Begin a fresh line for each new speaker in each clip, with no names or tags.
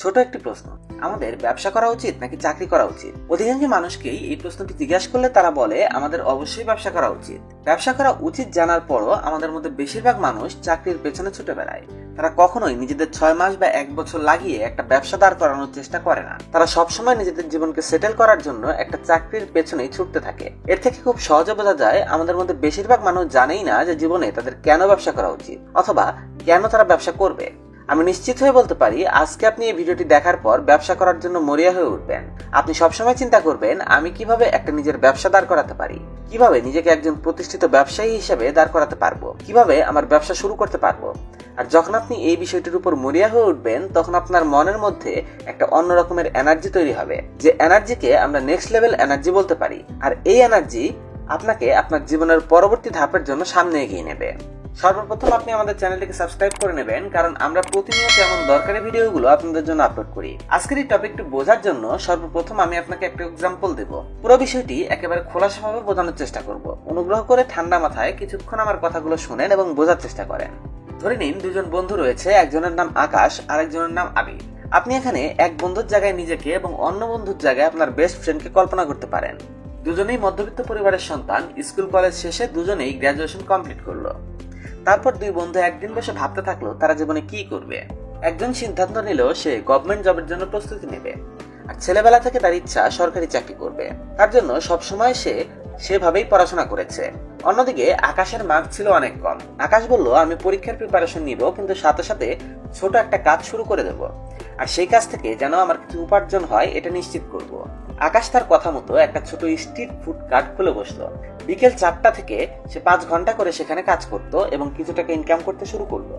ছোট একটি প্রশ্ন, আমাদের ব্যবসা করা উচিত নাকি চাকরি করা উচিত? অধিকাংশ মানুষকেই এই প্রশ্নটি জিজ্ঞাসা করলে তারা বলে আমাদের অবশ্যই ব্যবসা করা উচিত। ব্যবসা করা উচিত জানার পরও আমাদের মধ্যে বেশিরভাগ মানুষ চাকরির পেছনে ছুটে বেড়ায়। তারা কখনোই নিজেদের 6 মাস বা 1 বছর লাগিয়ে একটা ব্যবসা দাঁড় করানোর চেষ্টা করে না। তারা সবসময় নিজেদের জীবনকে সেটেল করার জন্য একটা চাকরির পেছনেই ছুটতে থাকে। এর থেকে খুব সহজে বোঝা যায় আমাদের মধ্যে বেশিরভাগ মানুষ জানেই না যে জীবনে তাদের কেন ব্যবসা করা উচিত অথবা কেন তারা ব্যবসা করবে। আমি নিশ্চিত হয়ে বলতে পারি, আজকে আপনি এই ভিডিওটি দেখার পর ব্যবসা করার জন্য মরিয়া হয়ে উঠবেন। আপনি সবসময় চিন্তা করবেন আমি কিভাবে একটা নিজের ব্যবসা দাঁড় করাতে পারি, কিভাবে নিজেকে একজন প্রতিষ্ঠিত ব্যবসায়ী হিসেবে দাঁড় করাতে পারবো, কিভাবে আমার ব্যবসা শুরু করতে পারবো। আর যখন আপনি এই বিষয়টির উপর মরিয়া হয়ে উঠবেন, তখন আপনার মনের মধ্যে একটা অন্য রকমের এনার্জি তৈরি হবে, যে এনার্জিকে আমরা নেক্সট লেভেল এনার্জি বলতে পারি। আর এই এনার্জি আপনাকে আপনার জীবনের পরবর্তী ধাপের জন্য সামনে এগিয়ে নেবে। সর্বপ্রথম আপনি আমাদের চ্যানেলটিকে সাবস্ক্রাইব করে নেবেন, কারণ আমরা প্রতিনিয়ত এমন দরকারি ভিডিওগুলো আপনাদের জন্য আপলোড করি। আজকের এই টপিকটি বোঝার জন্য সর্বপ্রথম আমি আপনাকে একটা এক্সাম্পল দেব। পুরো বিষয়টি একেবারে খোলাসাভাবে বোঝানোর চেষ্টা করব। অনুগ্রহ করে ঠান্ডা মাথায় কিছুক্ষণ আমার কথাগুলো শুনেন এবং বোঝার চেষ্টা করেন। ধরে নিন দুজন বন্ধু রয়েছে, একজনের নাম আকাশ আর একজনের নাম আবির। আপনি এখানে এক বন্ধুর জায়গায় নিজেকে এবং অন্য বন্ধুর জায়গায় আপনার বেস্ট ফ্রেন্ডকে কল্পনা করতে পারেন। দুজনেই মধ্যবিত্ত পরিবারের সন্তান। স্কুল কলেজ শেষে দুজনেই গ্র্যাজুয়েশন কমপ্লিট করলো। তারপর দুই বন্ধু একদিন বসে ভাবতে থাকলো তারা জীবনে কি করবে। একজন সিদ্ধান্ত নিল সে গভর্নমেন্ট জবের জন্য প্রস্তুতি নেবে, আর ছেলেবেলা থেকে তার ইচ্ছা সরকারি চাকরি করবে। তার জন্য সবসময় সে সেভাবেই পড়াশোনা করেছে। অন্যদিকে আকাশের মার্ক ছিল অনেক কম। আকাশ বলল আমি পরীক্ষার প্রিপারেশন নিব, কিন্তু সাথে সাথে ছোট একটা কাজ শুরু করে দেব, আর সেই কাজ থেকে যেন আমার কিছু উপার্জন হয় এটা নিশ্চিত করব। আকাশ তার কথা মতো একটা ছোট স্ট্রিট ফুড কার্ট খুলে বসলো। বিকেল 4টা থেকে সে 5 ঘন্টা করে সেখানে কাজ করত এবং কিছু টাকা ইনকাম করতে শুরু করলো,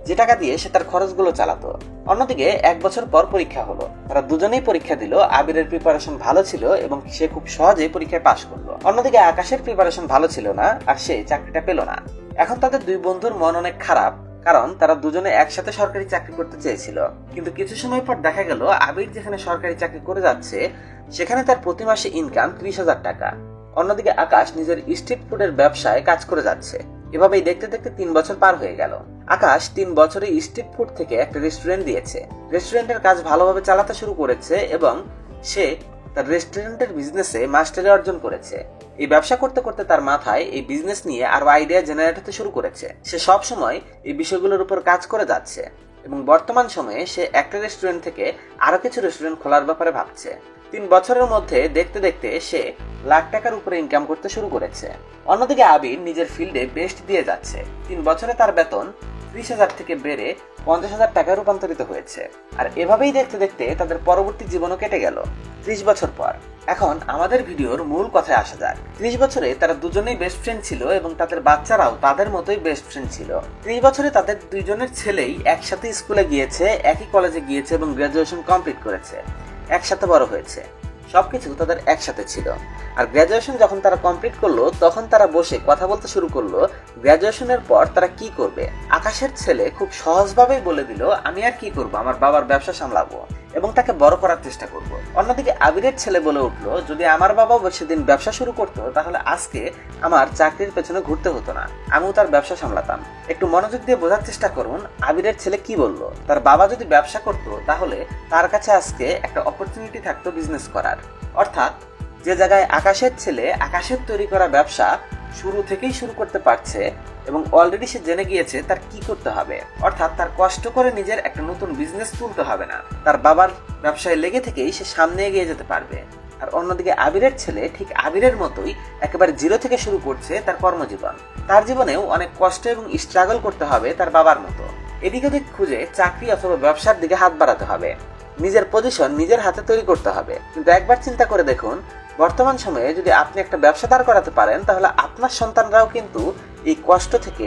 যে টাকা দিয়ে সে তার খরচগুলো চালাতো। অন্যদিকে 1 বছর পর পরীক্ষা হলো। তারা দুজনেই পরীক্ষা দিল। আবিরের প্রিপারেশন ভালো ছিল এবং সে খুব সহজেই পরীক্ষায় পাশ করলো। অন্যদিকে আকাশের প্রিপারেশন ভালো ছিল না, আর সে চাকরিটা পেল না। এখন তাদের দুই বন্ধুর মন অনেক খারাপ, কারণ তারা দুজনে একসাথে সরকারি চাকরি করতে চেয়েছিল। কিন্তু কিছু সময় পর দেখা গেল আবির যেখানে সরকারি চাকরি করে যাচ্ছে সেখানে তার প্রতি মাসে ইনকাম 30,000 টাকা। অন্যদিকে আকাশ নিজের স্ট্রিট ফুডের ব্যবসায় কাজ করে যাচ্ছে। এভাবেই দেখতে দেখতে 3 বছর পার হয়ে গেল। আকাশ 3 বছরে স্ট্রিট ফুড থেকে একটা রেস্টুরেন্ট দিয়েছে। রেস্টুরেন্টের কাজ ভালোভাবে চালাতে শুরু করেছে এবং সে তার রেস্টুরেন্টের বিজনেসে মাস্টারি অর্জন করেছে। এই ব্যবসা করতে করতে তার মাথায় এই বিজনেস নিয়ে আরো আইডিয়া জেনারেট হতে শুরু করেছে। সে সব সময় এই বিষয়গুলোর উপর কাজ করে যাচ্ছে এবং বর্তমান সময়ে সে একটা রেস্টুরেন্ট থেকে আরো কিছু রেস্টুরেন্ট খোলার ব্যাপারে ভাবছে। 3 বছরের মধ্যে দেখতে দেখতে সে লাখ টাকার উপরে ইনকাম করতে শুরু করেছে। অন্যদিকে আবির নিজের ফিল্ডে বেস্ট দিয়ে যাচ্ছে। 3 বছরে তার বেতন 30,000 থেকে বেড়ে 50,000 টাকায় রূপান্তরিত হয়েছে। আর এভাবেই দেখতে দেখতে তাদের পরবর্তী জীবনও কেটে গেল 30 বছর পর। এখন আমাদের ভিডিওর মূল কথায় আসা যাক। 30 বছরে তারা দুজনেই বেস্ট ফ্রেন্ড ছিল এবং তাদের বাচ্চারাও তাদের মতোই বেস্ট ফ্রেন্ড ছিল। 30 বছরে তাদের দুইজনের ছেলেই একসাথে স্কুলে গিয়েছে, একই কলেজে গিয়েছে এবং গ্র্যাজুয়েশন কমপ্লিট করেছে, একসাথে বড় হয়েছে। সবকিছু তাদের একসাথে ছিল। আর গ্র্যাজুয়েশন যখন তারা কমপ্লিট করলো তখন তারা বসে কথা বলতে শুরু করলো গ্র্যাজুয়েশনের পর তারা কি করবে। আকাশের ছেলে খুব সহজভাবেই বলে দিল আমি আর কি করব, আমার বাবার ব্যবসা সামলাবো এবং তাকে বড় করার চেষ্টা করব। অন্যদিকে আবিরের ছেলে বলে উঠলো যদি আমার বাবাও সেদিন ব্যবসা শুরু করতো তাহলে আজকে আমার চাকরির পেছনে ঘুরতে হতো না, আমিও তার ব্যবসা সামলাতাম। একটু মনোযোগ দিয়ে বোঝার চেষ্টা করুন আবিরের ছেলে কি বললো। তার বাবা যদি ব্যবসা করতো তাহলে তার কাছে আজকে একটা অপরচুনিটি থাকতো বিজনেস করার। অর্থাৎ যে জায়গায় আকাশের ছেলে আকাশের তৈরি করা ব্যবসা শুরু থেকেই শুরু করতে পারছে এবং অলরেডি সে জেনে গিয়েছে তার কি করতে হবে, অর্থাৎ তার কষ্ট করে নিজের একটা নতুন বিজনেস তুলতে হবে না, তার বাবার ব্যবসায় লেগে থেকেই সে সামনে এগিয়ে যেতে পারবে। আর অন্যদিকে আবিরের ছেলে ঠিক আবিরের মতোই একেবারে জিরো থেকে শুরু করছে তার কর্মজীবন। তার জীবনেও অনেক কষ্ট এবং স্ট্রাগল করতে হবে তার বাবার মতো। এদিক ওদিক খুঁজে চাকরি অথবা ব্যবসার দিকে হাত বাড়াতে হবে, নিজের পজিশন নিজের হাতে তৈরি করতে হবে। কিন্তু একবার চিন্তা করে দেখুন, বর্তমান সময়ে যদি আপনি একটা ব্যবসা দাঁড় করাতে পারেন তাহলে আপনার সন্তানরাও কিন্তু এই কষ্ট থেকে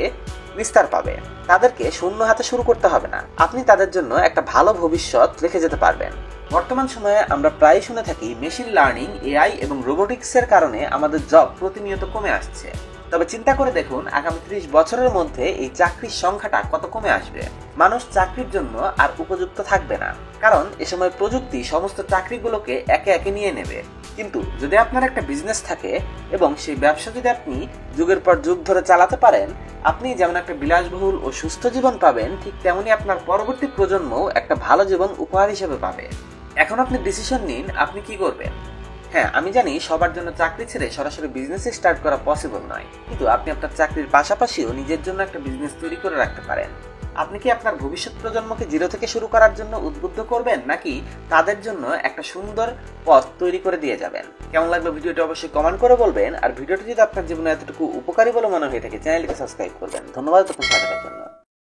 নিস্তার পাবে। তাদেরকে শূন্য হাতে শুরু করতে হবে না, আপনি তাদের জন্য একটা ভালো ভবিষ্যৎ রেখে যেতে পারবেন। বর্তমান সময়ে আমরা প্রায় শুনে থাকি মেশিন লার্নিং, এআই এবং রোবোটিক্সের কারণে আমাদের জব প্রতিনিয়ত কমে আসছে। তবে চিন্তা করে দেখুন আগামী 30 বছরের মধ্যে এই চাকরির সংখ্যাটা কত কমে আসবে। মানুষ চাকরির জন্য আর উপযুক্ত থাকবে না, কারণ এ সময় প্রযুক্তি সমস্ত চাকরিগুলোকে একে একে নিয়ে নেবে। কিন্তু যদি আপনার একটা বিজনেস থাকে এবং সেই ব্যবসা যদি আপনি যুগের পর যুগ ধরে চালাতে পারেন, আপনি যেমন একটা বিলাসবহুল ও সুস্থ জীবন পাবেন, ঠিক তেমনি আপনার পরবর্তী প্রজন্মও একটা ভালো জীবন উপহার হিসেবে পাবে। এখন আপনি ডিসিশন নিন আপনি কি করবেন। হ্যাঁ, আমি জানি সবার জন্য চাকরি ছেড়ে সরাসরি বিজনেস স্টার্ট করা পসিবল নয়, কিন্তু আপনি আপনার চাকরির পাশাপাশিও নিজের জন্য একটা বিজনেস তৈরি করে রাখতে পারেন। আপনি কি আপনার ভবিষ্যৎ প্রজন্মকে জিরো থেকে শুরু করার জন্য উদ্বুদ্ধ করবেন, নাকি তাদের জন্য একটা সুন্দর পথ তৈরি করে দিয়ে যাবেন? কেমন লাগলো ভিডিওটি অবশ্যই কমেন্ট করে বলবেন। আর ভিডিওটি যদি আপনার জীবনে এতটুকু উপকারী বলে মনে হয়ে থাকে, চ্যানেলটিকে সাবস্ক্রাইব করবেন। ধন্যবাদ।